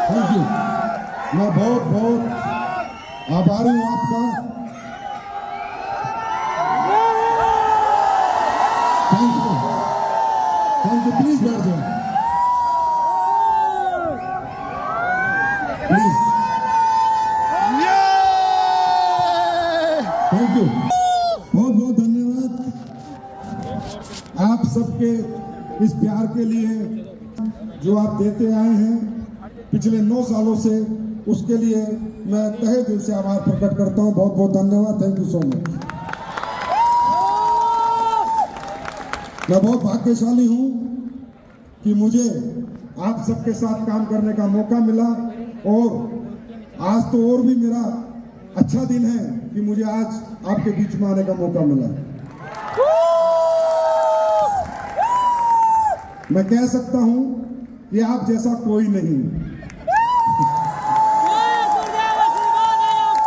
Thank you. मैं बहुत बहुत आभारी हूँ आपका। Thank you, thank you. Please बैठ जाओ, प्लीज। थैंक यू, बहुत बहुत धन्यवाद आप सबके इस प्यार के लिए जो आप देते आए हैं पिछले 9 सालों से, उसके लिए मैं तहे दिल से आभार प्रकट करता हूं। बहुत बहुत धन्यवाद। Thank you so much. मैं बहुत भाग्यशाली हूं कि मुझे आप सबके साथ काम करने का मौका मिला, और आज तो और भी मेरा अच्छा दिन है कि मुझे आज आपके बीच में आने का मौका मिला। मैं कह सकता हूं कि आप जैसा कोई नहीं।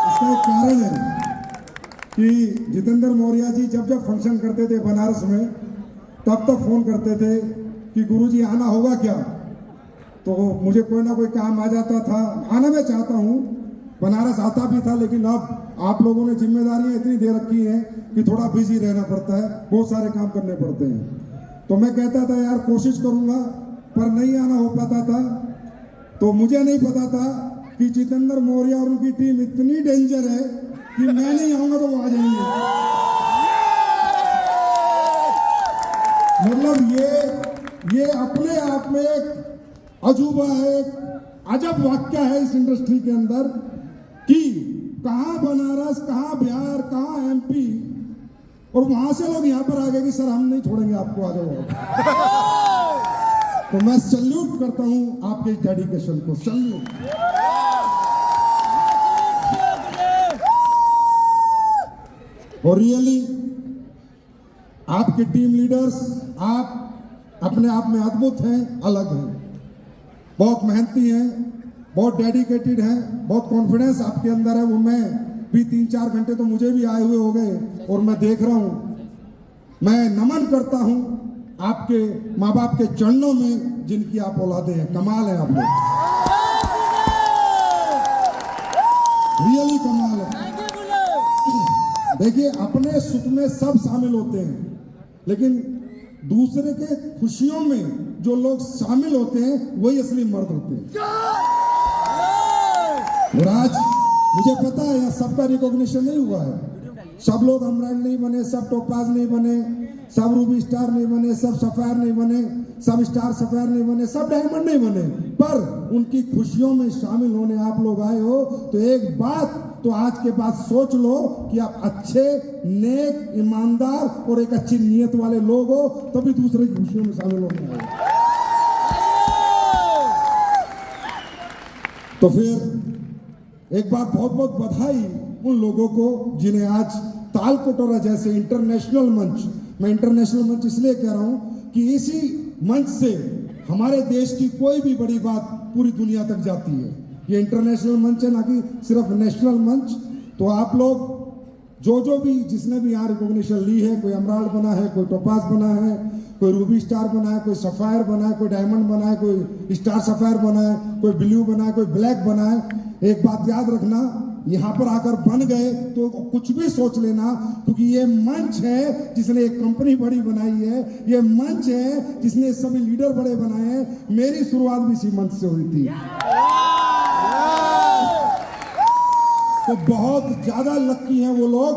इसका एक कारण है कि जितेंद्र मौर्य जी जब जब फंक्शन करते थे बनारस में, तब तक फोन करते थे कि गुरुजी आना होगा क्या। तो मुझे कोई ना कोई काम आ जाता था। आना मैं चाहता हूँ, बनारस आता भी था, लेकिन अब आप लोगों ने जिम्मेदारियां इतनी दे रखी हैं कि थोड़ा बिजी रहना पड़ता है, बहुत सारे काम करने पड़ते हैं। तो मैं कहता था यार कोशिश करूंगा, पर नहीं आना हो पाता था। तो मुझे नहीं पता था कि जितेंद्र मौर्य और उनकी टीम इतनी डेंजर है कि मैं नहीं आऊंगा तो वो आ जाएंगे। मतलब ये अपने आप में एक अजूबा है, एक अजब वाक्य है इस इंडस्ट्री के अंदर कि कहां बनारस, कहां बिहार, कहां एमपी, और वहां से लोग यहां पर आ गए कि सर हम नहीं छोड़ेंगे आपको, आ जाओ। तो मैं सल्यूट करता हूं आपके डेडिकेशन को, सल्यूट। और रियली आपके टीम लीडर्स, आप अपने आप में अद्भुत हैं, अलग हैं, बहुत मेहनती हैं, बहुत डेडिकेटेड हैं, बहुत कॉन्फिडेंस आपके अंदर है। वो मैं भी 3-4 घंटे तो मुझे भी आए हुए हो गए, और मैं देख रहा हूं। मैं नमन करता हूं आपके माँ बाप के चरणों में, जिनकी आप औलादे हैं। कमाल है आप लोग, रियली कमाल है। देखिए, अपने सुख में सब शामिल होते हैं, लेकिन दूसरे के खुशियों में जो लोग शामिल होते हैं वही असली मर्द होते हैं। और आज मुझे पता है यहाँ सबका रिकॉग्निशन नहीं हुआ है। सब लोग एमराल्ड नहीं बने, सब टोपाज नहीं बने, सब रूबी स्टार नहीं बने, सब सफायर नहीं बने, सब स्टार सफायर नहीं बने, सब डायमंड नहीं बने, पर उनकी खुशियों में शामिल होने आप लोग आए हो। तो एक बात तो आज के बाद सोच लो कि आप अच्छे, नेक, ईमानदार और एक अच्छी नीयत वाले लोग हो, तभी दूसरे की खुशियों में शामिल होने आए। तो फिर एक बार बहुत बहुत बधाई उन लोगों को जिन्हें आज तालकटोरा जैसे इंटरनेशनल मंच, मैं इंटरनेशनल मंच इसलिए कह रहा हूं कि इसी मंच से हमारे देश की कोई भी बड़ी बात पूरी दुनिया तक जाती है। ये इंटरनेशनल मंच है, ना कि सिर्फ नेशनल मंच। तो आप लोग जो भी जिसने भी यहाँ रिकॉग्निशन ली है, कोई एमराल्ड बना है, कोई टोपाज बना है, कोई रूबी स्टार बना है, कोई सफायर बना है, कोई डायमंड बना है, कोई स्टार सफायर बना है, कोई ब्लू बना है, कोई ब्लैक बना है, एक बात याद रखना, यहाँ पर आकर बन गए तो कुछ भी सोच लेना, क्योंकि ये मंच है जिसने एक कंपनी बड़ी बनाई है, ये मंच है जिसने सभी लीडर बड़े बनाए हैं। मेरी शुरुआत भी इसी मंच से हुई थी। तो बहुत ज्यादा लकी हैं वो लोग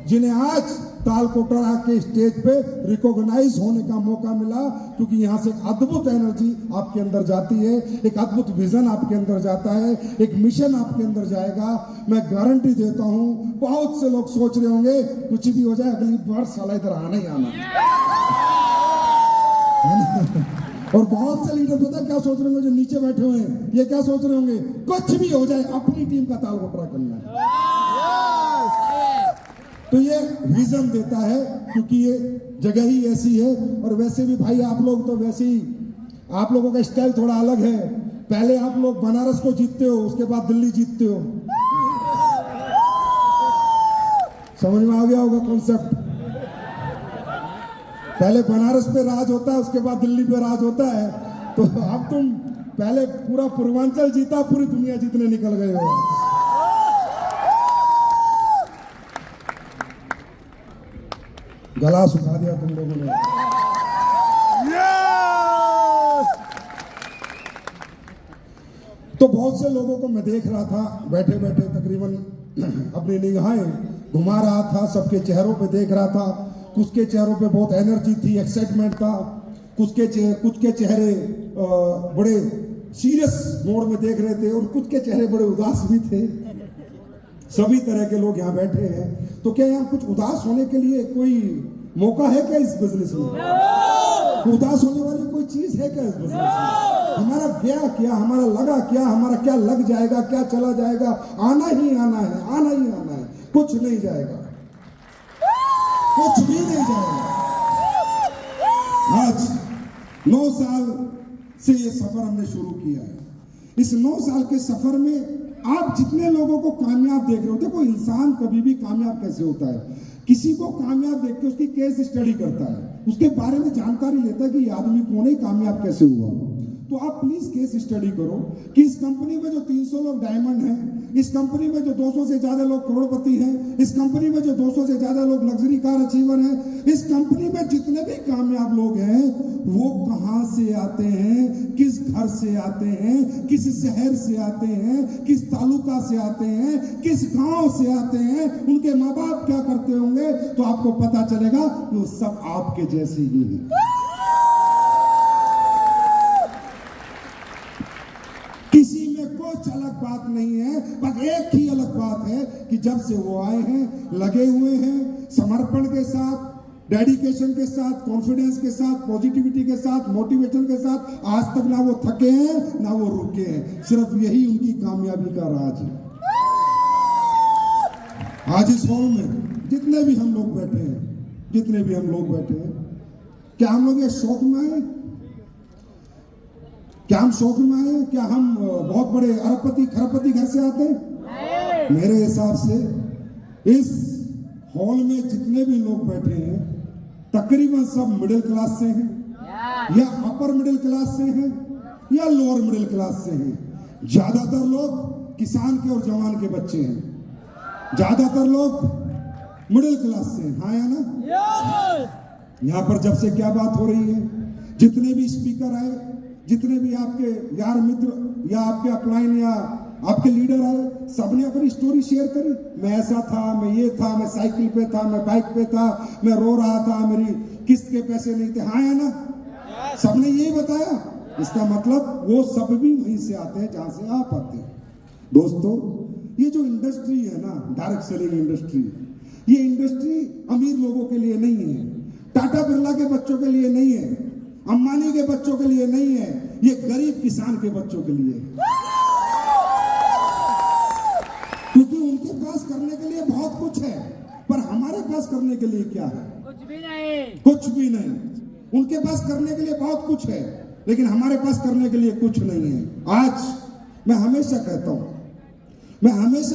जिन्हें आज तालकटोरा के स्टेज पे रिकॉग्नाइज होने का मौका मिला, क्योंकि यहाँ से एक अद्भुत एनर्जी आपके अंदर जाती है, एक अद्भुत विजन आपके अंदर जाता है, एक मिशन आपके अंदर जाएगा। मैं गारंटी देता हूँ बहुत से लोग सोच रहे होंगे कुछ भी हो जाए अगली बार साला इधर आना ही आना। और बहुत से लीडर पता क्या सोच रहे होंगे, जो नीचे बैठे हुए हैं, ये क्या सोच रहे होंगे, कुछ भी हो जाए अपनी टीम का तालकटोरा करना है। तो ये विजन देता है, क्योंकि ये जगह ही ऐसी है। और वैसे भी भाई आप लोग तो वैसे ही, आप लोगों का स्टाइल थोड़ा अलग है। पहले आप लोग बनारस को जीतते हो, उसके बाद दिल्ली जीतते हो। समझ में आ गया होगा कॉन्सेप्ट। पहले बनारस पे राज होता है, उसके बाद दिल्ली पे राज होता है। तो अब तुम पहले पूरा पूर्वांचल जीता, पूरी दुनिया जीतने निकल गए हो। गला सुखा दिया तुम लोगों ने। तो बहुत से लोगों को मैं देख रहा था बैठे बैठे, तकरीबन अपनी निगाहें घुमा रहा था, सबके चेहरों पे देख रहा था। कुछ के चेहरों पे बहुत एनर्जी थी, एक्साइटमेंट था, कुछ के चेहरे बड़े सीरियस मोड में देख रहे थे, और कुछ के चेहरे बड़े उदास भी थे। सभी तरह के लोग यहाँ बैठे हैं। तो क्या यहाँ कुछ उदास होने के लिए कोई मौका है क्या इस बिजनेस में? उदास होने वाली कोई चीज है क्या इस बिजनेस में? हमारा गया क्या, हमारा लगा क्या, हमारा क्या लग जाएगा, क्या चला जाएगा? आना ही आना है, आना ही आना है, कुछ नहीं जाएगा, कुछ भी नहीं जाएगा। आज 9 साल से ये सफर हमने शुरू किया है। इस 9 साल के सफर में आप जितने लोगों को कामयाब देख रहे हो, देखो इंसान कभी भी कामयाब कैसे होता है, किसी को कामयाब देख के उसकी केस स्टडी करता है, उसके बारे में जानकारी लेता है कि ये आदमी कौन है, कामयाब कैसे हुआ। तो आप प्लीज केस स्टडी करो कि इस कंपनी में जो 300 लोग डायमंड हैं, इस कंपनी में जो 200 से ज्यादा लोग करोड़पति हैं, इस कंपनी में जो 200 से ज्यादा लोग लग्जरी कार अचीवर हैं, इस कंपनी में जितने भी कामयाब लोग हैं, वो कहां से आते हैं, किस घर से आते हैं, किस शहर से आते हैं, किस तालुका से आते हैं, किस गांव से आते हैं, उनके माँ बाप क्या करते होंगे, तो आपको पता चलेगा कि वो सब आपके जैसे ही हैं। किसी में कुछ अलग बात नहीं है, बस एक ही अलग बात है कि जब से वो आए हैं, लगे हुए हैं, समर्पण के साथ, डेडिकेशन के साथ, कॉन्फिडेंस के साथ, पॉजिटिविटी के साथ, मोटिवेशन के साथ, आज तक ना वो थके हैं ना वो रुके हैं। सिर्फ यही उनकी कामयाबी का राज है। आज इस हॉल में जितने भी हम लोग बैठे हैं, क्या हम लोग ये शौक में आए? क्या हम शौक में आए? क्या हम बहुत बड़े अरबपति खरबपति घर से आते हैं? मेरे हिसाब से इस हॉल में जितने भी लोग बैठे हैं, तकरीबन सब मिडिल क्लास से हैं, या अपर मिडिल क्लास से हैं, या लोअर मिडिल क्लास से हैं। ज्यादातर लोग किसान के और जवान के बच्चे हैं, ज्यादातर लोग मिडिल क्लास से हैं। हाँ या ना? यहाँ पर जब से क्या बात हो रही है, जितने भी स्पीकर आए, जितने भी आपके यार मित्र या आपके अपलाइन या आपके लीडर आए, सबने अपनी स्टोरी शेयर करी। मैं ऐसा था, मैं ये था, मैं साइकिल पे था, मैं बाइक पे था, मैं रो रहा था, मेरी किस्त के पैसे नहीं थे। हाँ या ना? सबने यही बताया। इसका मतलब वो सब भी वहीं से आते हैं जहां से आप आते हैं। दोस्तों, ये जो इंडस्ट्री है ना, डायरेक्ट सेलिंग इंडस्ट्री, ये इंडस्ट्री अमीर लोगों के लिए नहीं है, टाटा बिरला के बच्चों के लिए नहीं है, अंबानी के बच्चों के लिए नहीं है, ये गरीब किसान के बच्चों के लिए है। क्योंकि उनके पास करने के लिए बहुत कुछ है, पर हमारे पास करने के लिए क्या है? कुछ भी नहीं, कुछ भी नहीं। उनके पास करने के लिए बहुत कुछ है, लेकिन हमारे पास करने के लिए कुछ नहीं है। आज मैं हमेशा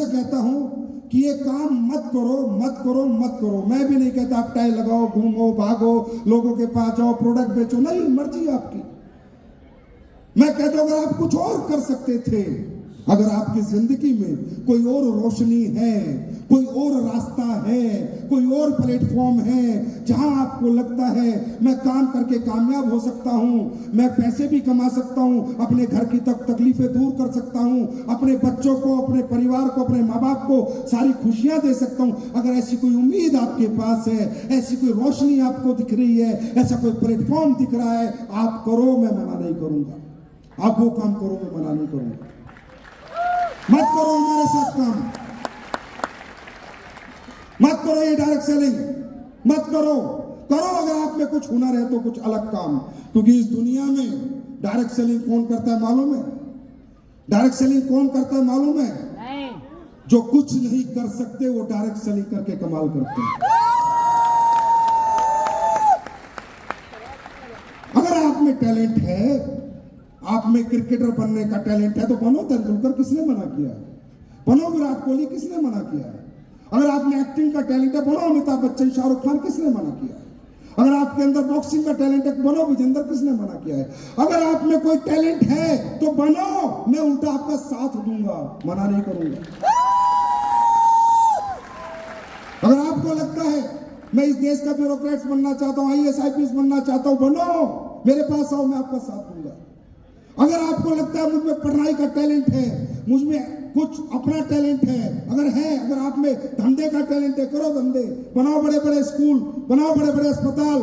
कहता हूं कि ये काम मत करो, मत करो, मत करो। मैं भी नहीं कहता आप टाई लगाओ, घूमो, भागो, लोगों के पास जाओ, प्रोडक्ट बेचो, नहीं, मर्जी आपकी। मैं कहता हूं अगर आप कुछ और कर सकते थे, अगर आपकी जिंदगी में कोई और रोशनी है, कोई और रास्ता है, कोई और प्लेटफॉर्म है जहां आपको लगता है मैं काम करके कामयाब हो सकता हूं, मैं पैसे भी कमा सकता हूं, अपने घर की तकलीफें दूर कर सकता हूं, अपने बच्चों को, अपने परिवार को, अपने माँ बाप को सारी खुशियां दे सकता हूं, अगर ऐसी कोई उम्मीद आपके पास है, ऐसी कोई रोशनी आपको दिख रही है, ऐसा कोई प्लेटफॉर्म दिख रहा है, आप करो, मैं मना नहीं करूंगा। आप वो काम करो, मैं मना नहीं करूंगा। मत करो हमारे साथ काम, मत करो ये डायरेक्ट सेलिंग, मत करो। करो अगर आप में कुछ हुनर है तो कुछ अलग काम, क्योंकि इस दुनिया में डायरेक्ट सेलिंग कौन करता है मालूम है? डायरेक्ट सेलिंग कौन करता है मालूम है? नहीं। जो कुछ नहीं कर सकते वो डायरेक्ट सेलिंग करके कमाल करते हैं। अगर आप में टैलेंट है, आप में क्रिकेटर बनने का टैलेंट है, तो बनो तेंदुलकर, किसने मना किया है? बनो विराट कोहली, किसने मना किया है? अगर आप में एक्टिंग का टैलेंट है, बनो अमिताभ बच्चन, शाहरुख खान, किसने मना किया है? अगर आपके अंदर बॉक्सिंग का टैलेंट है बनो, विजेंद्र किसने मना किया है? अगर आप में कोई टैलेंट है तो बनो, मैं उल्टा आपका साथ दूंगा, मना नहीं करूंगा। अगर आपको लगता है मैं इस देश का ब्यूरोक्रेट बनना चाहता हूं, IAS IPS बनना चाहता हूं, बनो, मेरे पास आओ, मैं आपका साथ दूंगा। अगर आपको लगता है मुझ में पढ़ाई का टैलेंट है, मुझ में कुछ अपना टैलेंट है, अगर आप में धंधे का टैलेंट है, करो धंधे, बनाओ बड़े बड़े स्कूल, बनाओ बड़े बड़े अस्पताल,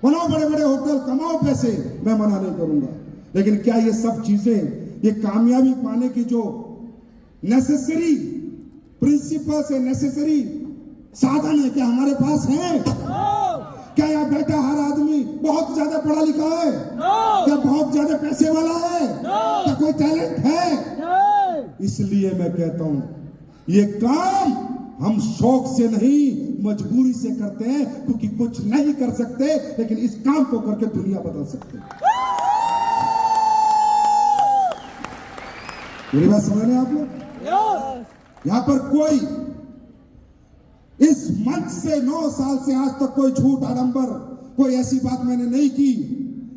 बनाओ बड़े बड़े होटल, कमाओ पैसे, मैं मना नहीं करूंगा। लेकिन क्या ये सब चीजें, ये कामयाबी पाने की जो नेसेसरी प्रिंसिपल्स है, नेसेसरी साधन है, क्या हमारे पास है? क्या यहाँ बैठा हर आदमी बहुत ज्यादा पढ़ा लिखा है? क्या बहुत ज्यादा पैसे वाला है? क्या कोई टैलेंट है? इसलिए मैं कहता हूं ये काम हम शौक से नहीं मजबूरी से करते हैं, क्योंकि कुछ नहीं कर सकते लेकिन इस काम को करके दुनिया बदल सकते हैं। मेरी बात समझ रहे हैं आप लोग? यहां पर कोई इस मंच से 9 साल से आज तक कोई झूठ आडंबर, कोई ऐसी बात मैंने नहीं की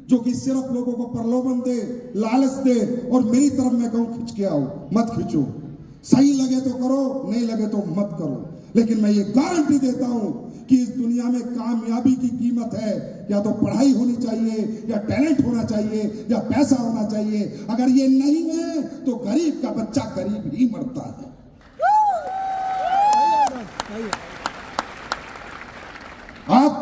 जो कि सिर्फ लोगों को प्रलोभन दे, लालच दे और मेरी तरफ मैं कहूं खिंच के आओ, मत खिंचो। सही लगे तो करो, नहीं लगे तो मत करो। लेकिन मैं ये गारंटी देता हूं कि इस दुनिया में कामयाबी की कीमत है, या तो पढ़ाई होनी चाहिए, या टैलेंट होना चाहिए, या पैसा होना चाहिए। अगर ये नहीं है तो गरीब का बच्चा गरीब ही मरता है। आप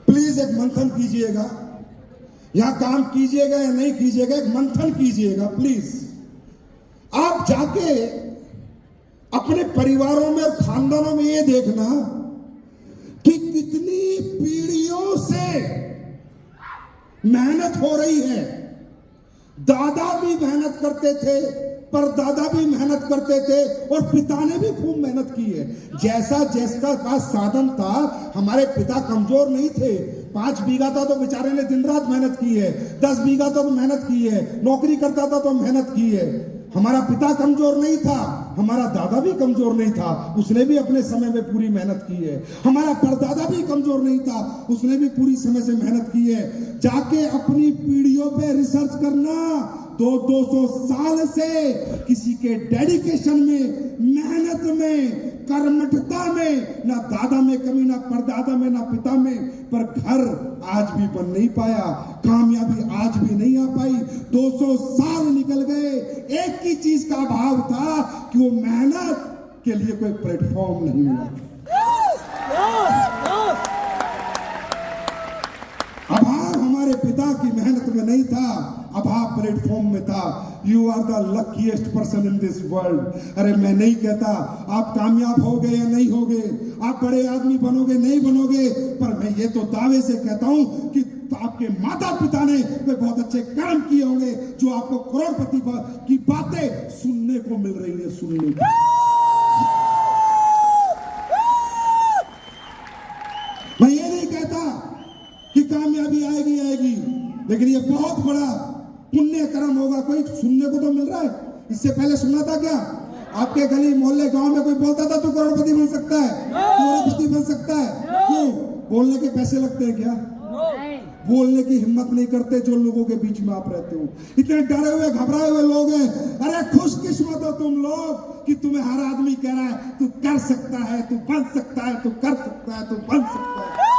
प्लीज एक मंथन कीजिएगा, यहां काम कीजिएगा या नहीं कीजिएगा, एक मंथन कीजिएगा प्लीज। आप जाके अपने परिवारों में और खानदानों में ये देखना कि कितनी पीढ़ियों से मेहनत हो रही है। दादा भी मेहनत करते थे, परदादा भी मेहनत करते थे, और पिता ने भी खूब मेहनत की है। जैसा जिसका पास साधन था, हमारे पिता कमजोर नहीं थे। 5 बीघा था तो बेचारे ने दिन रात मेहनत की है, 10 बीघा था तो मेहनत की है, नौकरी करता था तो मेहनत की है। हमारा पिता कमजोर नहीं था, हमारा दादा भी कमजोर नहीं था, उसने भी अपने समय में पूरी मेहनत की है। हमारा परदादा भी कमजोर नहीं था, उसने भी पूरी समय से मेहनत की है। जाके अपनी पीढ़ियों पे रिसर्च करना, 200 साल से किसी के डेडिकेशन में, मेहनत में, कर्मठता में, ना दादा में कमी, ना परदादा में, ना पिता में, पर घर आज भी बन नहीं पाया, कामयाबी आज भी नहीं आ पाई। 200 साल निकल गए, एक ही चीज का अभाव था कि वो मेहनत के लिए कोई प्लेटफॉर्म नहीं मिला। अभाव हमारे पिता की मेहनत में नहीं था, अभाव प्लेटफॉर्म में था। You are the luckiest person in this world. अरे मैं नहीं कहता आप कामयाब होगे या नहीं होगे, आप बड़े आदमी बनोगे नहीं बनोगे, पर मैं ये तो दावे से कहता हूं कि आपके माता पिता ने वे बहुत अच्छे काम किए होंगे, जो आपको करोड़पति की बातें सुनने को मिल रही है, सुनने को। मैं ये नहीं कहता कि कामयाबी आएगी आएगी, लेकिन ये बहुत बड़ा पुण्य कर्म होगा। कोई सुनने को तो मिल रहा है, इससे पहले सुना था क्या? आपके गली मोहल्ले गांव में कोई बोलता था तू करोड़पति बन सकता है, करोड़पति बन सकता है? क्यों? बोलने के पैसे लगते हैं क्या? बोलने की हिम्मत नहीं करते जो लोगों के बीच में आप रहते हो। इतने डरे हुए घबराए हुए लोग हैं। अरे खुशकिस्मत हो तुम लोग कि तुम्हें हर आदमी कह रहा है तू कर सकता है, तू बन सकता है, तू कर सकता है, तू बन सकता है।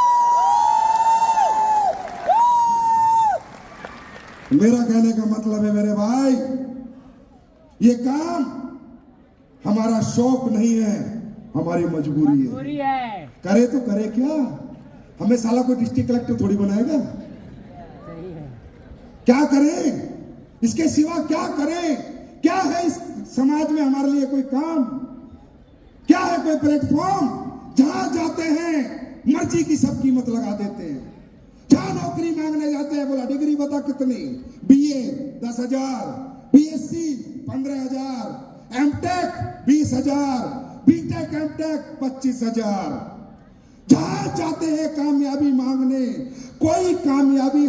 मेरा कहने का मतलब है मेरे भाई, ये काम हमारा शौक नहीं है, हमारी मजबूरी है। करे तो करे क्या? हमें साला कोई डिस्ट्रिक्ट कलेक्टर थोड़ी बनाएगा। क्या करें इसके सिवा? क्या करें? क्या है इस समाज में हमारे लिए कोई काम? क्या है कोई प्लेटफॉर्म? जहां जाते हैं मर्जी की सब कीमत लगा देते हैं। जहां नौकरी मांगने जाते हैं, बोला डिग्री बता कितनी? BA 10,000, BSc 15,000, MTech 20,000, BTech MTech 25,000। जहां जाते हैं कामयाबी मांगने, कोई कामयाबी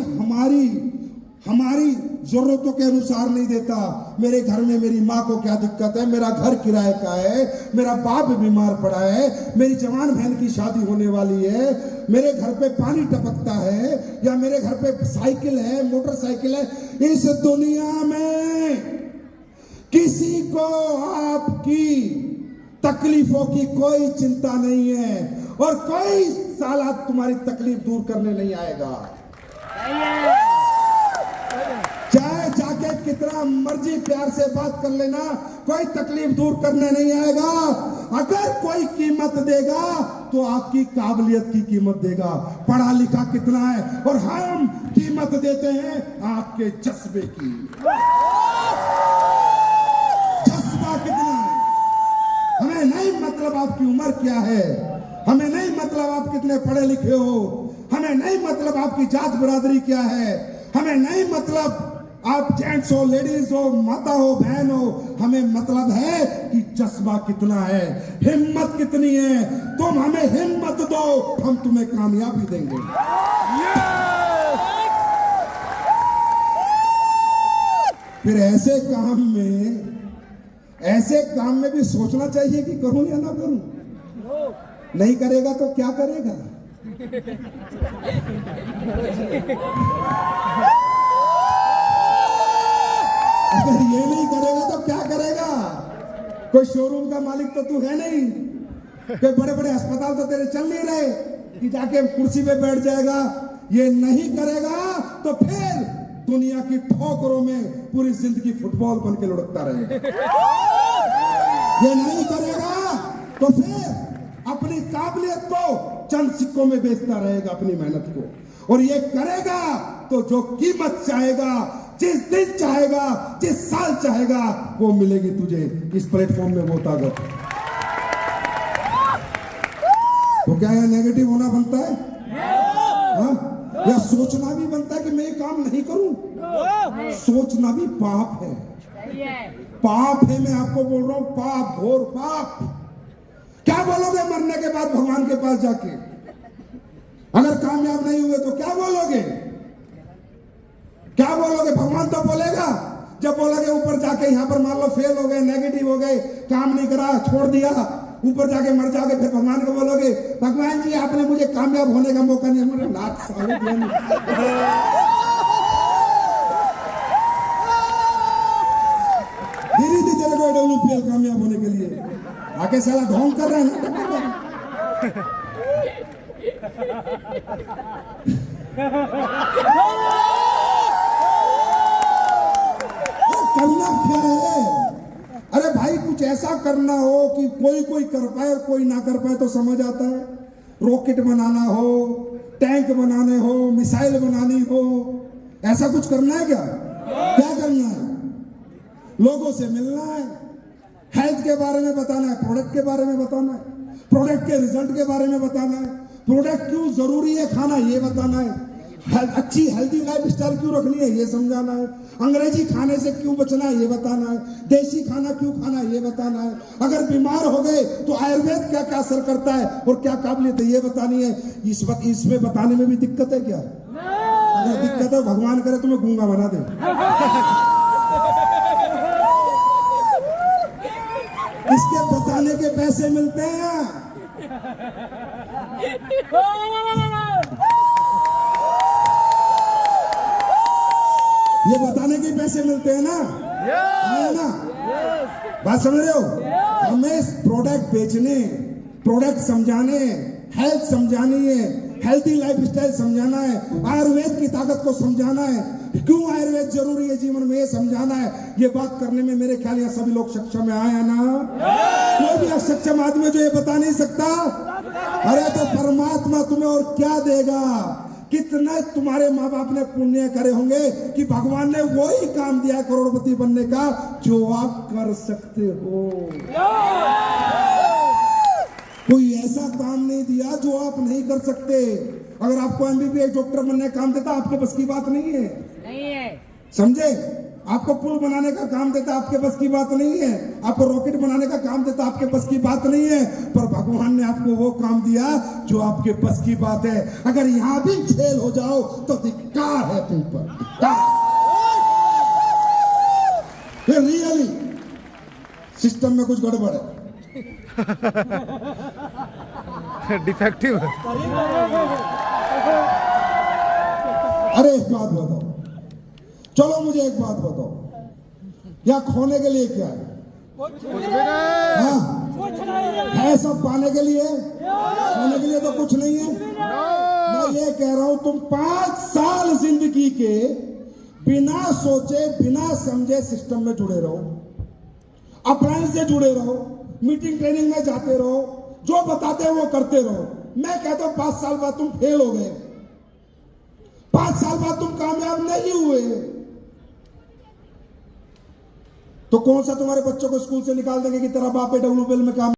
हमारी जरूरतों के अनुसार नहीं देता। मेरे घर में मेरी माँ को क्या दिक्कत है, मेरा घर किराए का है, मेरा बाप बीमार पड़ा है, मेरी जवान बहन की शादी होने वाली है, मेरे घर पे पानी टपकता है, या मेरे घर पे साइकिल है, मोटरसाइकिल है। इस दुनिया में किसी को आपकी तकलीफों की कोई चिंता नहीं है, और कोई साला तुम्हारी तकलीफ दूर करने नहीं आएगा। चाहे जाके कितना मर्जी प्यार से बात कर लेना, कोई तकलीफ दूर करने नहीं आएगा। अगर कोई कीमत देगा तो आपकी काबिलियत की कीमत देगा, पढ़ा लिखा कितना है, और हम कीमत देते हैं आपके जज्बे की। जज्बा कितना है, हमें नहीं मतलब आपकी उम्र क्या है, हमें नहीं मतलब आप कितने पढ़े लिखे हो, हमें नहीं मतलब आपकी जात बिरादरी क्या है, हमें नहीं मतलब आप जेंट्स हो, लेडीज हो, माता हो, बहन हो। हमें मतलब है कि जज्बा कितना है, हिम्मत कितनी है। तुम हमें हिम्मत दो, हम तुम्हें कामयाबी देंगे। फिर ऐसे काम में भी सोचना चाहिए कि करूं या ना करूं। नहीं करेगा तो क्या करेगा? अगर ये नहीं करेगा तो क्या करेगा? कोई शोरूम का मालिक तो तू है नहीं, कोई बड़े बड़े अस्पताल तो तेरे चल नहीं रहे कि जाके कुर्सी पे बैठ जाएगा। ये नहीं करेगा तो फिर दुनिया की ठोकरों में पूरी जिंदगी फुटबॉल बन के लुढ़कता रहेगा। ये नहीं करेगा तो फिर अपनी काबिलियत को चंद सिक्कों में बेचता रहेगा, अपनी मेहनत को। और ये करेगा तो जो कीमत चाहेगा, जिस दिन चाहेगा, जिस साल चाहेगा, वो मिलेगी तुझे इस प्लेटफॉर्म में वो ताकत। तो क्या है, नेगेटिव होना बनता है? हाँ? या सोचना भी बनता है कि मैं ये काम नहीं करूं? सोचना भी पाप है, पाप है। मैं आपको बोल रहा हूं, पाप, घोर पाप। क्या बोलोगे मरने के बाद भगवान के पास जाके? अगर कामयाब नहीं हुए तो क्या बोलोगे? क्या बोलोगे? भगवान तो बोलेगा, जब बोलोगे ऊपर जाके, यहां पर मान लो फेल हो गए, नेगेटिव हो गए, काम नहीं करा, छोड़ दिया, ऊपर जाके मर जाओगे, फिर भगवान को बोलोगे, भगवान जी आपने मुझे कामयाब होने का मौका नहीं दिया। नाथ साले धीरे धीरे चले गए डब्ल्यूपीएल कामयाब होने के लिए, आके साला ढोंग कर रहे हैं। करना क्या है? अरे भाई कुछ ऐसा करना हो कि कोई कर पाए और कोई ना कर पाए तो समझ आता है। रॉकेट बनाना हो, टैंक बनाने हो, मिसाइल बनानी हो, ऐसा कुछ करना है क्या? क्या करना है? लोगों से मिलना है, हेल्थ के बारे में बताना है, प्रोडक्ट के बारे में बताना है, प्रोडक्ट के रिजल्ट के बारे में बताना है, प्रोडक्ट क्यों जरूरी है खाना ये बताना है, अच्छी हेल्दी लाइफ स्टाइल क्यों रखनी है ये समझाना है, अंग्रेजी खाने से क्यों बचना है ये बताना है, देसी खाना क्यों खाना है ये बताना है, अगर बीमार हो गए तो आयुर्वेद क्या क्या असर करता है और क्या काबिलियत है ये बतानी है। इसमें बताने में भी दिक्कत है क्या? अगर दिक्कत है भगवान करे तुम्हें गूंगा बना दे। इसके बताने के पैसे मिलते हैं। ये बताने के पैसे मिलते हैं ना, है ना? बात समझ रहे हो? हमें प्रोडक्ट बेचने, प्रोडक्ट समझाने, हेल्थ समझानी है, हेल्थी लाइफ स्टाइल समझाना है, आयुर्वेद की ताकत को समझाना है, क्यों आयुर्वेद जरूरी है जीवन में ये समझाना है। ये बात करने में मेरे ख्याल यहाँ सभी लोग सक्षम है, आए ना? कोई भी असक्षम आदमी जो ये बता नहीं सकता। अरे तो परमात्मा तुम्हें और क्या देगा? कितने तुम्हारे माँ बाप ने पुण्य करे होंगे कि भगवान ने वही काम दिया करोड़पति बनने का जो आप कर सकते हो। कोई ऐसा काम नहीं दिया जो आप नहीं कर सकते। अगर आपको एमबीबीएस डॉक्टर बनने का काम देता, आपके बस की बात नहीं है, समझे? आपको पुल बनाने का काम देता, आपके बस की बात नहीं है। आपको रॉकेट बनाने का काम देता, आपके बस की बात नहीं है। पर भगवान ने आपको वो काम दिया जो आपके बस की बात है। अगर यहां भी फेल हो जाओ तो धिक्कार है तुम पर, धिक्कार। रियली सिस्टम में कुछ गड़बड़ है, डिफेक्टिव। अरे एक बात बताओ, चलो मुझे एक बात बताओ, या खोने के लिए क्या है? हाँ? है सब पाने के लिए, खोने के लिए तो कुछ नहीं है। मैं ये कह रहा हूं तुम 5 साल जिंदगी के बिना सोचे बिना समझे सिस्टम में जुड़े रहो, अप्लायंस से जुड़े रहो, मीटिंग ट्रेनिंग में जाते रहो, जो बताते हैं वो करते रहो। मैं कहता हूं 5 साल बाद तुम फेल हो गए, 5 साल बाद तुम कामयाब नहीं हुए, तो कौन सा तुम्हारे बच्चों को स्कूल से निकाल देंगे कि तेरा बाप है WPL में काम।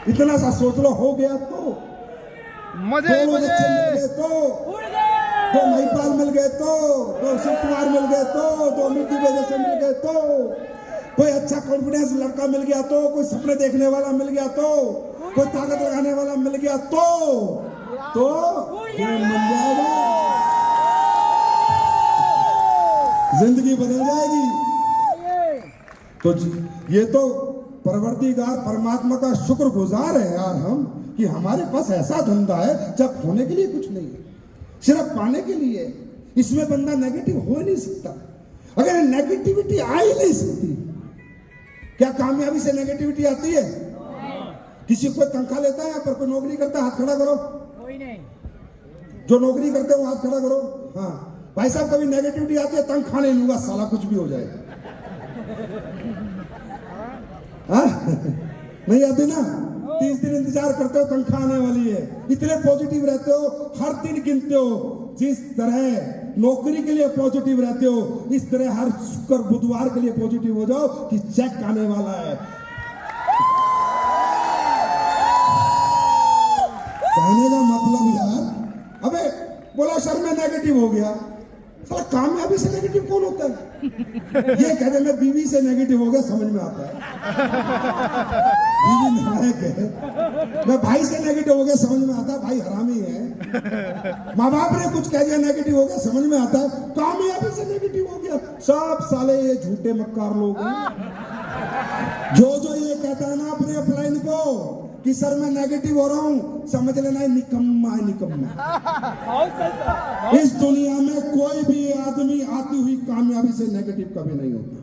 इतना सा सोच लो, हो गया तो मजे दो मजे। बच्चे मिल गए तो, 2 महिपाल मिल गए तो, 2 शिव कुमार मिल गए तो, 2 मिट्टी वजह से मिल गए तो, कोई अच्छा कॉन्फिडेंस लड़का मिल गया तो, कोई सपने देखने वाला मिल गया तो, कोई ताकत लगाने वाला मिल गया तो मिल जाएगा, जिंदगी बदल जाएगी। तो ये तो परवरदिगार परमात्मा का शुक्रगुजार है यार हम, कि हमारे पास ऐसा धंधा है जब होने के लिए कुछ नहीं है, सिर्फ पाने के लिए। इसमें बंदा नेगेटिव हो नहीं सकता। अगर नेगेटिविटी आ ही नहीं सकती, क्या कामयाबी से नेगेटिविटी आती है? किसी को तनख्वाह लेता है, यहाँ पर कोई नौकरी करता है, हाथ खड़ा करो। कोई नहीं। जो नौकरी करते हो हाथ खड़ा करो। हाँ भाई साहब, कभी नेगेटिविटी आती है, तनख्वाह नहीं लूंगा साला, कुछ भी हो जाए। हाँ? नहीं आती ना? 30 दिन इंतजार करते हो, तनख्वाह आने वाली है। इतने पॉजिटिव रहते हो, हर दिन गिनते हो। जिस तरह नौकरी के लिए पॉजिटिव रहते हो, इस तरह हर शुक्र बुधवार के लिए पॉजिटिव हो जाओ कि चेक आने वाला है। कहने का मतलब यार, अबे बोला सर मैं नेगेटिव हो गया, साला कामयाबी से नेगेटिव कौन होता है? ये कहते मैं बीवी से नेगेटिव हो गया, समझ में आता है। बीवी नालायक है। मैं भाई से नेगेटिव हो गया, समझ में आता है भाई हरामी है। माँ बाप ने कुछ कह दिया, नेगेटिव हो गया, समझ में आता है। कामयाबी से नेगेटिव हो गया, सब साले ये झूठे मक्कार लोग हैं। जो ये कहता है ना अपने अपलाइन को कि सर मैं नेगेटिव हो रहा हूं, समझ लेना निकम्मा है, निकम्मा। इस दुनिया में कोई भी आदमी आती हुई कामयाबी से नेगेटिव कभी नहीं होता।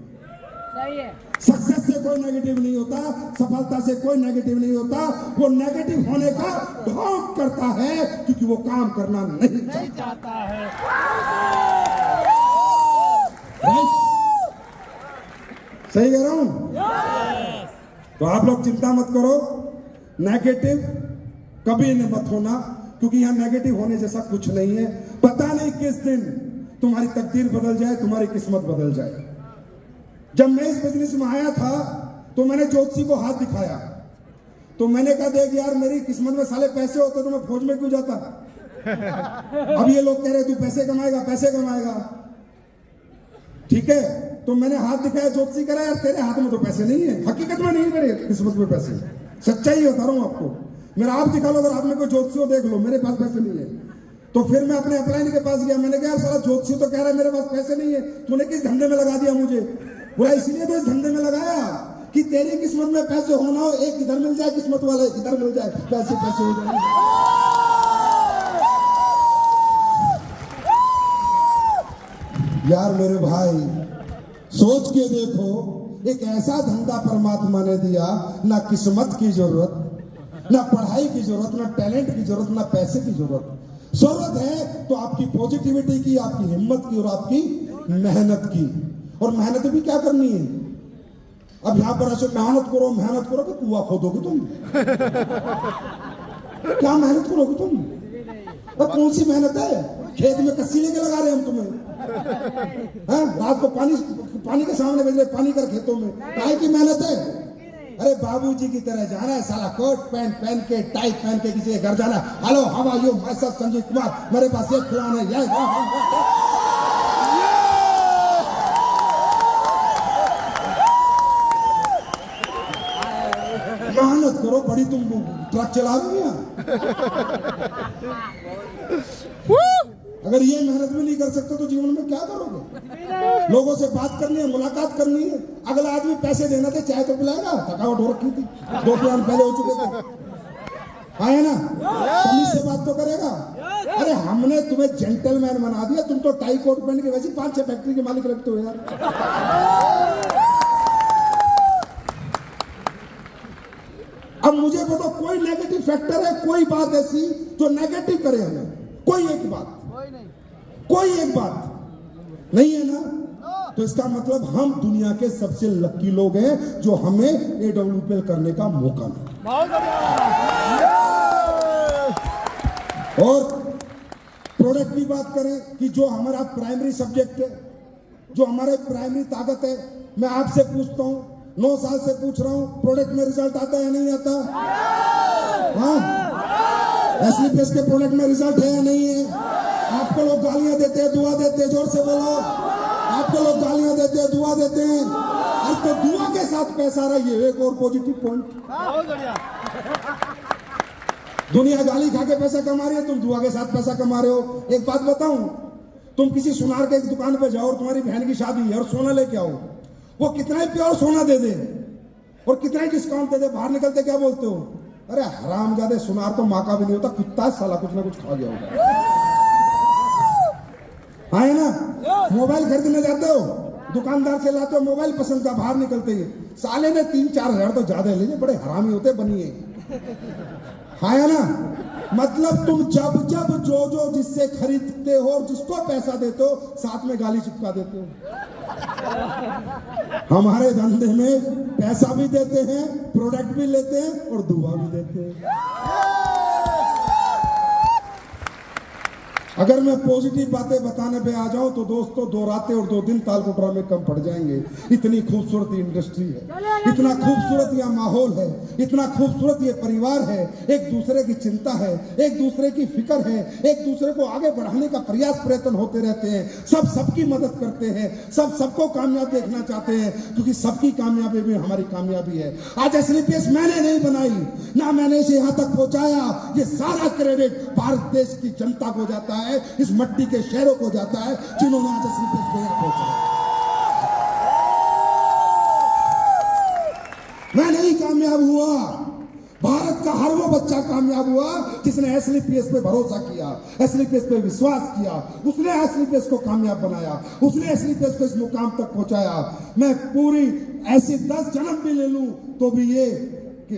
सही है। सक्सेस से कोई नेगेटिव नहीं होता, सफलता से कोई नेगेटिव नहीं होता। वो नेगेटिव होने का ढोंग करता है क्योंकि वो काम करना नहीं चाहता है। सही कह रहा हूं? तो आप लोग चिंता मत करो, नेगेटिव कभी न मत होना, क्योंकि यहां नेगेटिव होने जैसा कुछ नहीं है। पता नहीं किस दिन तुम्हारी तकदीर बदल जाए, तुम्हारी किस्मत बदल जाए। जब मैं इस बिजनेस में आया था तो मैंने ज्योतिषी को हाथ दिखाया, तो मैंने कहा देख यार मेरी किस्मत में साले पैसे होते तो मैं फौज में क्यों जाता। अब ये लोग कह रहे तू पैसे कमाएगा, पैसे कमाएगा, ठीक है। तो मैंने हाथ दिखाया, ज्योतिषी कह रहा यार तेरे हाथ में तो पैसे नहीं है। हकीकत में नहीं, मेरे किस्मत में पैसे, सच्चाई बता रहा हूं आपको। मेरा आप दिखा लो, अगर आप में कोई ज्योतिषी हो देख लो, मेरे पास पैसे नहीं है। तो फिर मैं अपने अपलाइन के पास गया, मैंने कहा साला ज्योतिषी तो कह रहा है मेरे पास पैसे नहीं है, तूने किस धंधे में लगा दिया मुझे? बोला इसलिए तो इस धंधे में लगाया कि तेरी किस्मत में पैसे होना हो, एक इधर मिल जाए किस्मत वाला, एक इधर मिल जाए, पैसे पैसे हो जाए। यार मेरे भाई सोच के देखो, एक ऐसा धंधा परमात्मा ने दिया, ना किस्मत की जरूरत, ना पढ़ाई की जरूरत, ना टैलेंट की जरूरत, ना पैसे की जरूरत। जरूरत है तो आपकी पॉजिटिविटी की, आपकी हिम्मत की और आपकी मेहनत की। और मेहनत भी क्या करनी है? अब यहां पर ऐसे मेहनत करो कि कुआं खोदोगे तुम? क्या मेहनत करोगे तुम? और कौन सी मेहनत है? खेत में कस्सी लेके लगा रहे हम तुम्हें, हाँ? रात को पानी के सामने भेज रहे, पानी कर खेतों में, काहे की मेहनत है? अरे बाबूजी की तरह जाना है साला, कोट पैंट पहन के, टाई पहन के किसी के घर जाना है। Hello how are you, myself Sanjeev Kumar, मेरे पास एक प्लान है, मेहनत करो। बड़ी तुम ट्रक चला रही हो। अगर ये मेहनत भी नहीं कर सकते तो जीवन में क्या करोगे? लोगों से बात करनी है, मुलाकात करनी है। अगला आदमी पैसे देना थे, चाय तो पिलाएगा, थकावट हो रखी थी, 2 प्लान पहले हो चुके थे, आए ना, तमीज से बात तो करेगा। अरे हमने तुम्हें जेंटलमैन बना दिया, तुम तो टाई कोट पहन के वैसे 5-6 फैक्ट्री के मालिक लगते हो यार। अब मुझे बताओ, कोई नेगेटिव फैक्टर है, कोई बात ऐसी जो नेगेटिव करे हमें? कोई एक बात नहीं है ना? तो इसका मतलब हम दुनिया के सबसे लकी लोग हैं जो हमें AWPL करने का मौका मिला। और प्रोडक्ट की बात करें कि जो हमारा प्राइमरी सब्जेक्ट है, जो हमारे प्राइमरी ताकत है, मैं आपसे पूछता हूं, 9 साल से पूछ रहा हूं, प्रोडक्ट में रिजल्ट आता है या नहीं आता? हाँ, SLPS के प्रोडक्ट में रिजल्ट है या नहीं है? आपको लोग गालियां देते हैं, दुआ देते हैं, जोर से बोलो। आपको लोग गालियां देते हैं, दुआ देते हैं, अब तो दुआ के साथ पैसा रहा, ये एक और पॉजिटिव पॉइंट। दुनिया गाली खा के पैसा कमा रही है, तुम दुआ के साथ पैसा कमा रहे हो। एक बात बताऊं, तुम किसी सुनार के एक दुकान पे जाओ और तुम्हारी बहन की शादी है और सोना लेके आओ, वो कितना ही प्योर सोना दे दे और कितना ही डिस्काउंट दे दे, बाहर निकलते क्या बोलते हो? अरे हरामजादे, सुनार तो माँ का भी नहीं होता, कुत्ता साला कुछ ना कुछ खा गया होगा। है ना? मोबाइल खरीदने जाते हो, दुकानदार से लाते हो मोबाइल पसंद का, बाहर निकलते ही साले ने 3-4 हजार तो ज्यादा ले, बड़े हरामी होते बनिए, है ना? मतलब तुम जब जब जो जिससे खरीदते हो और जिसको पैसा देते हो, साथ में गाली चिपका देते हो। हमारे धंधे में पैसा भी देते हैं, प्रोडक्ट भी लेते हैं और दुआ भी देते हैं। अगर मैं पॉजिटिव बातें बताने पे आ जाऊं तो दोस्तों, 2 रातें और 2 दिन तालकोटरा में कम पड़ जाएंगे। इतनी खूबसूरत इंडस्ट्री है, इतना खूबसूरत यह माहौल है, इतना खूबसूरत ये परिवार है, एक दूसरे की चिंता है, एक दूसरे की फिक्र है, एक दूसरे को आगे बढ़ाने का प्रयास प्रयत्न होते रहते हैं, सब सबकी मदद करते हैं, सब सबको कामयाब देखना चाहते हैं, क्योंकि सबकी कामयाबी भी हमारी कामयाबी है। आज SLPS मैंने नहीं बनाई, ना मैंने इसे यहां तक पहुंचाया, ये सारा क्रेडिट भारत देश की जनता को जाता है, इस मट्टी के शहरों को जाता है, जिन्होंने आज SLPS को यहां पहुंचाया। मैं नहीं कामयाब हुआ, भारत का हर वो बच्चा कामयाब हुआ जिसने SLPS पे भरोसा किया, SLPS पे विश्वास किया, उसने SLPS को कामयाब बनाया, उसने SLPS को इस मुकाम तक पहुंचाया। मैं पूरी ऐसी 10 जन्म भी ले लूं तो भी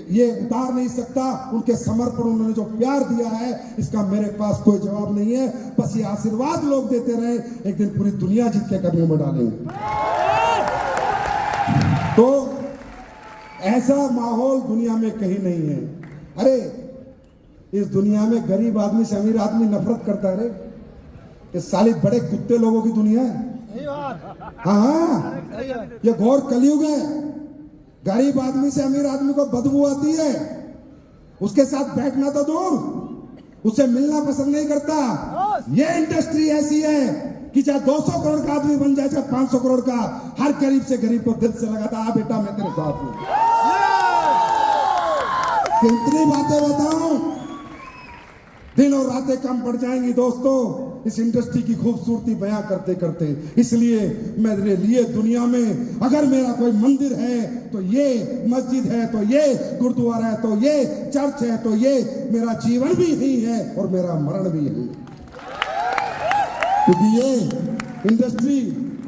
ये उतार नहीं सकता उनके समर्पण, उन्होंने जो प्यार दिया है, इसका मेरे पास कोई जवाब नहीं है। बस ये आशीर्वाद लोग देते रहे, एक दिन पूरी दुनिया जीत के कदमों में डालेंगे। तो ऐसा माहौल दुनिया में कहीं नहीं है। अरे इस दुनिया में गरीब आदमी से अमीर आदमी नफरत करता है। ये साली बड़े कुत्ते लोगों की दुनिया है। हाँ, ये घोर कलयुग है। गरीब आदमी से अमीर आदमी को बदबू आती है, उसके साथ बैठना तो दूर, उससे मिलना पसंद नहीं करता। ये इंडस्ट्री ऐसी है कि चाहे 200 करोड़ का आदमी बन जाए, चाहे 500 करोड़ का, हर गरीब से गरीब को दिल से लगाता, आ बेटा मैं तेरे साथ हूं। कितनी बातें बताऊं, दिन और रातें कम पड़ जाएंगी दोस्तों इस इंडस्ट्री की खूबसूरती बयां करते करते। इसलिए मेरे लिए दुनिया में अगर मेरा कोई मंदिर है तो ये, मस्जिद है तो ये, गुरुद्वारा है तो ये, चर्च है तो ये, मेरा जीवन भी यही है और मेरा मरण भी यही है। क्योंकि ये इंडस्ट्री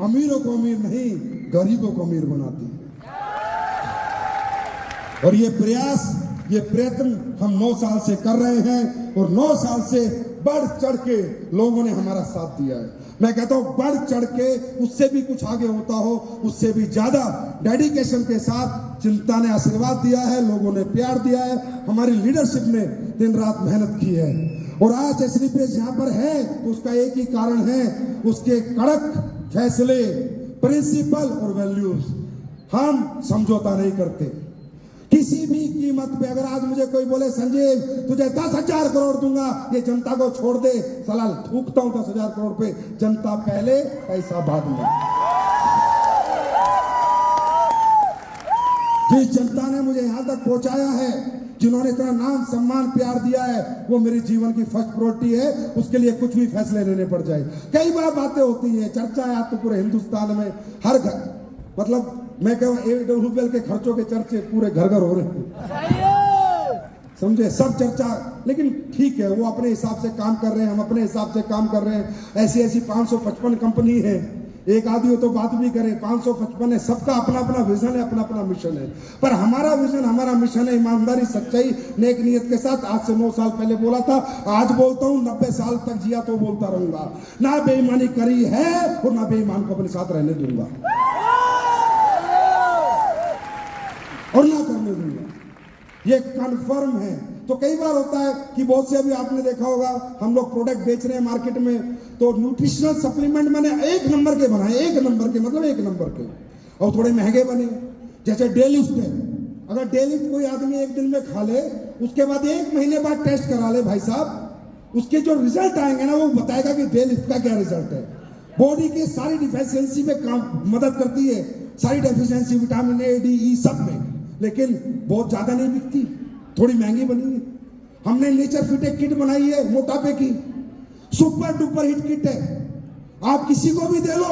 अमीरों को अमीर नहीं, गरीबों को अमीर बनाती है। और ये प्रयास, ये प्रयत्न हम 9 साल से कर रहे हैं और 9 साल से बढ़ चढ़ के लोगों ने हमारा साथ दिया है। मैं कहता हूं बढ़ चढ़ के, उससे भी कुछ आगे होता हो, उससे भी ज्यादा डेडिकेशन के साथ जनता ने आशीर्वाद दिया है, लोगों ने प्यार दिया है, हमारी लीडरशिप ने दिन रात मेहनत की है। और आज एसलीपीएस यहाँ पर है तो उसका एक ही कारण है, उसके कड़क फैसले, प्रिंसिपल और वैल्यूज। हम समझौता नहीं करते किसी भी कीमत पे। अगर आज मुझे कोई बोले संजीव तुझे 10,000 करोड़ दूंगा, ये जनता को छोड़ दे, सलाल थूकता हूं 10,000 करोड़ पे, जनता पहले पैसा बाद में। जिस जनता ने मुझे यहां तक पहुंचाया है, जिन्होंने इतना नाम सम्मान प्यार दिया है, वो मेरे जीवन की फर्स्ट प्रायोरिटी है। उसके लिए कुछ भी फैसले लेने पड़ जाए। कई बार बातें होती हैं, चर्चा है आज तो पूरे हिंदुस्तान में, हर घर, मतलब मैं कहूँ एडब्ल्यूबीएल के खर्चों के चर्चे पूरे घर घर हो रहे हैं, समझे, सब चर्चा। लेकिन ठीक है, वो अपने हिसाब से काम कर रहे हैं, हम अपने हिसाब से काम कर रहे हैं। ऐसी ऐसी 555 कंपनी है, एक आदमी हो तो बात भी करे, 555 है, सबका अपना अपना विजन है, अपना अपना मिशन है। पर हमारा विजन, हमारा मिशन है ईमानदारी, सच्चाई, नेक नियत के साथ। आज से 9 साल पहले बोला था, आज बोलता हूं, 90 साल तक जिया तो बोलता रहूंगा। ना बेईमानी करी है और ना बेईमान को अपने साथ रहने दूंगा और ना करने दूंगा, ये कन्फर्म है। तो कई बार होता है कि बहुत से, अभी आपने देखा होगा, हम लोग प्रोडक्ट बेच रहे हैं मार्केट में, तो न्यूट्रिशनल सप्लीमेंट मैंने 1 नंबर के बनाए, 1 नंबर के मतलब 1 नंबर के, और थोड़े महंगे बने। जैसे डे लिफ्ट है, अगर डे लिफ्ट कोई आदमी 1 दिन में खा ले, उसके बाद 1 महीने बाद टेस्ट करा ले भाई साहब, उसके जो रिजल्ट आएंगे ना, वो बताएगा कि डे लिफ्ट का क्या रिजल्ट है। बॉडी की सारी डिफिशियंसी में काम मदद करती है, सारी डेफिशिएंसी विटामिन ए, डी, ई सब में, लेकिन बहुत ज्यादा नहीं बिकती, थोड़ी महंगी बनी है। हमने नेचर फिट एक किट बनाई है मोटापे की, सुपर डुपर हिट किट है। आप किसी को भी दे लो,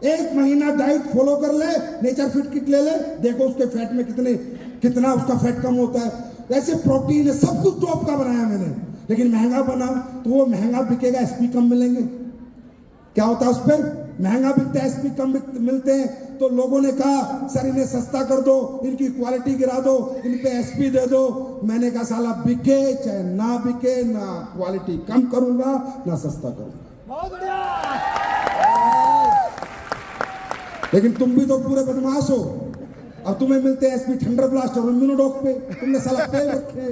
1 महीना डाइट फॉलो कर ले, नेचर फिट किट ले ले, देखो उसके फैट में कितना उसका फैट कम होता है। ऐसे प्रोटीन है, सब कुछ टॉप का बनाया मैंने, लेकिन महंगा बना तो वो महंगा बिकेगा, एसपी कम मिलेंगे। क्या होता है उस पर, महंगा बिकता है, एसपी कम मिलते हैं। तो लोगों ने कहा सर इन्हें सस्ता कर दो, इनकी क्वालिटी गिरा दो, इन पे एसपी दे दो। मैंने कहा साला बिके चाहे ना बिके, ना क्वालिटी कम करूंगा ना सस्ता करूंगा। बहुत बढ़िया। लेकिन तुम भी तो पूरे बदमाश हो, अब तुम्हें मिलते हैं एसपी थंडर ब्लास्ट और इम्यूनोडॉक पे, तुमने साला तेल रखे।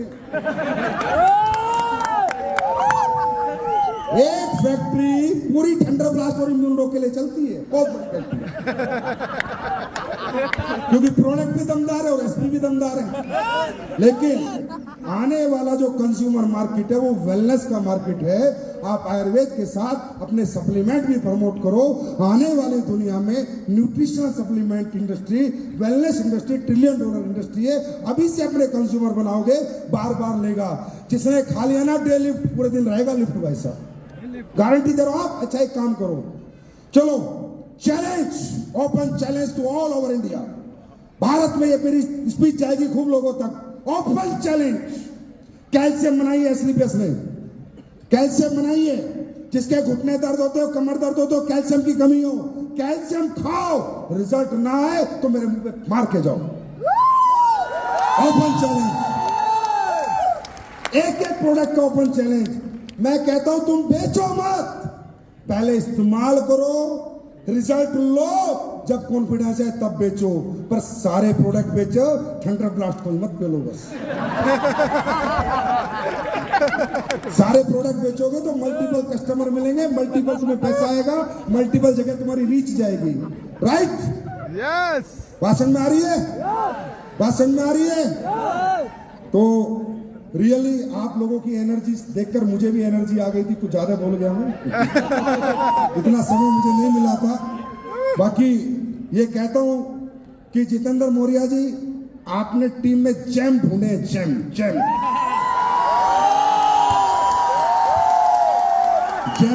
एक फैक्ट्री पूरी थंडर ब्लास्ट और इम्यूनोडॉक के लिए चलती है, बहुत बड़ी फैक्ट्री, क्योंकि प्रोडक्ट भी दमदार है और एसपी भी दमदार है। लेकिन आने वाला जो कंज्यूमर मार्केट है वो वेलनेस का मार्केट है। आप आयुर्वेद के साथ अपने सप्लीमेंट भी प्रमोट करो। आने वाली दुनिया में nutritional supplement industry, wellness industry $1 trillion industry है। अभी से अपने कंज्यूमर बनाओगे, बार बार लेगा। जिसने खा लिया ना डे लिफ्ट, पूरे दिन रहेगा लिफ्ट भाई साहब, गारंटी दे रहा हूं आप। अच्छा एक काम करो, चलो challenge, open challenge to all over India. Bharat में ये मेरी स्पीच जाएगी खूब लोगों तक। ओपन चैलेंज, कैल्शियम बनाइए एसलीपीएस ने, कैल्शियम बनाइए। जिसके घुटने दर्द होते हो, कमर दर्द होते हो, कैल्शियम की कमी हो, कैल्शियम खाओ, रिजल्ट ना आए तो मेरे मुंह पे मार के जाओ। ओपन चैलेंज, एक एक प्रोडक्ट का ओपन चैलेंज। मैं कहता हूं तुम बेचो मत, पहले इस्तेमाल करो, रिजल्ट लो, जब कॉन्फिडेंस है तब बेचो। पर सारे प्रोडक्ट बेचो, थंडर ब्लास्ट कोई मत बेचो बस। सारे प्रोडक्ट बेचोगे तो मल्टीपल कस्टमर मिलेंगे, मल्टीपल में पैसा आएगा, मल्टीपल जगह तुम्हारी रीच जाएगी। राइट? यस। बात समझ में आ रही है? बात समझ में आ रही है? तो रियली आप लोगों की एनर्जी देखकर मुझे भी एनर्जी आ गई थी। कुछ ज्यादा बोल गया मैं, इतना समय मुझे नहीं मिला था। बाकी ये कहता हूं कि जितेंद्र मौर्य जी, आपने टीम में जेम ढूंढे, जेम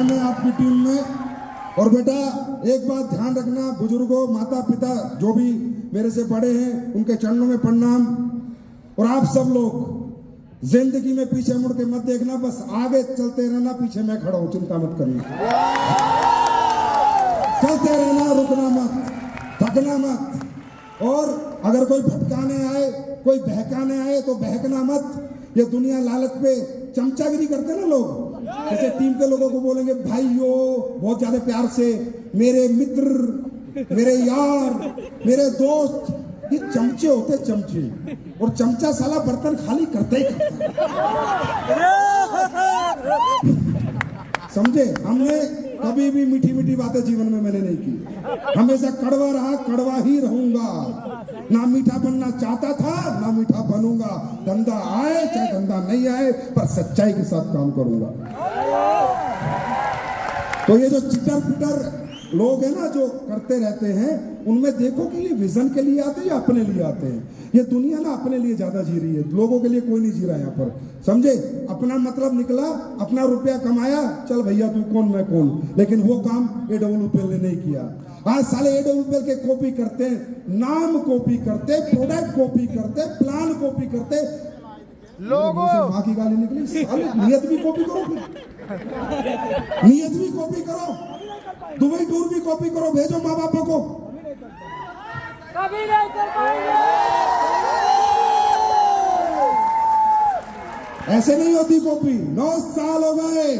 है आपकी टीम में। और बेटा एक बात ध्यान रखना, बुजुर्गों, माता पिता जो भी मेरे से बड़े हैं, उनके चरणों में प्रणाम। और आप सब लोग जिंदगी में पीछे मुड़ के मत देखना, बस आगे चलते रहना। पीछे मैं खड़ा हूं, चिंता मत करना। चलते रहना, रुकना मत, थकना मत। और अगर कोई भटकाने आए, कोई बहकाने आए तो बहकना मत। ये दुनिया लालच पे चमचागिरी करते हैं ना लोग, जैसे टीम के लोगों को बोलेंगे भाइयों बहुत ज्यादा प्यार से, मेरे मित्र, मेरे यार, मेरे दोस्त, ये चमचे होते हैं, चमचे। और चमचा साला बर्तन खाली करता ही करता है। समझे? हमने कभी भी मीठी मीठी बातें जीवन में मैंने नहीं की, हमेशा कड़वा रहा, कड़वा ही रहूंगा। ना मीठा बनना चाहता था, ना मीठा बनूंगा। धंधा आए चाहे धंधा नहीं आए, पर सच्चाई के साथ काम करूंगा। तो ये जो चिटर पिटर लोग हैं ना जो करते रहते हैं, उनमें देखो कि ये विजन के लिए आते हैं या अपने लिए आते हैं। ये दुनिया ना अपने लिए ज्यादा जी रही है, लोगों के लिए कोई नहीं जी रहा है यहाँ पर। समझे? अपना मतलब निकला, अपना रुपया कमाया, चल भैया तू कौन मैं कौन। लेकिन वो काम AWPL ने नहीं किया। आज साले AWPL के कॉपी करते, नाम कॉपी करते, प्रोडक्ट कॉपी करते, प्लान कॉपी करते। लोगों माँ की गाली निकली, साले नियत भी कॉपी करो, नियत भी कॉपी करो, दुबई टूर भी कॉपी करो, भेजो माँ बापों को। कभी नहीं कर पाएंगे। ऐसे नहीं होती कॉपी। 9 साल हो गए,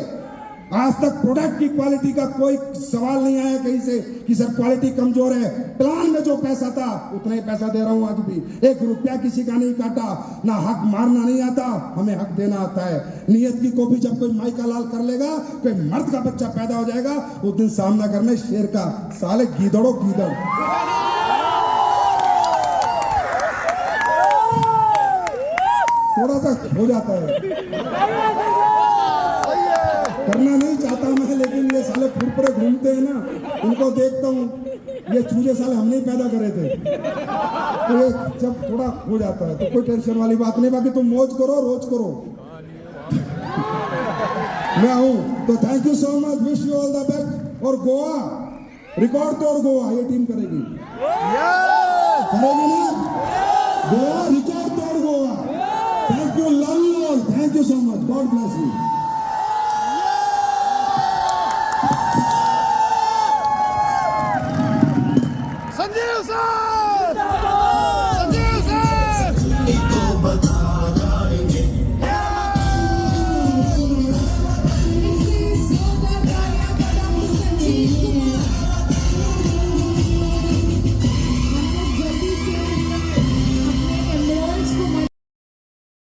आज तक प्रोडक्ट की क्वालिटी का कोई सवाल नहीं आया कहीं से कि सर क्वालिटी कमजोर है। प्लान में जो पैसा था उतना ही पैसा दे रहा हूं आज भी, 1 रुपया किसी का नहीं काटा। ना हक मारना नहीं आता, हमें हक देना आता है। नियत की कॉपी जब कोई माई का लाल कर लेगा, कोई मर्द का बच्चा पैदा हो जाएगा, उस दिन सामना करना शेर का। साले गीदड़ो गीदड़। थोड़ा सा हो जाता है, करना नहीं चाहता मैं, लेकिन ये साले फुरफुरे घूमते हैं ना, उनको देखता हूँ, ये चूजे साले हमने ही पैदा करे थे। तो ये जब थोड़ा हो जाता है तो कोई टेंशन वाली बात नहीं। बाकी तुम मौज करो, रोज करो। मैं हूं तो thank you so much, wish you all the best. और गोवा रिकॉर्ड तोड़, गोवा ये टीम करेगी, करेगी ना? गोवा रिकॉर्ड तोड़, Goa. Thank you, love you all, thank you so much, God bless you. Sanjeev sir.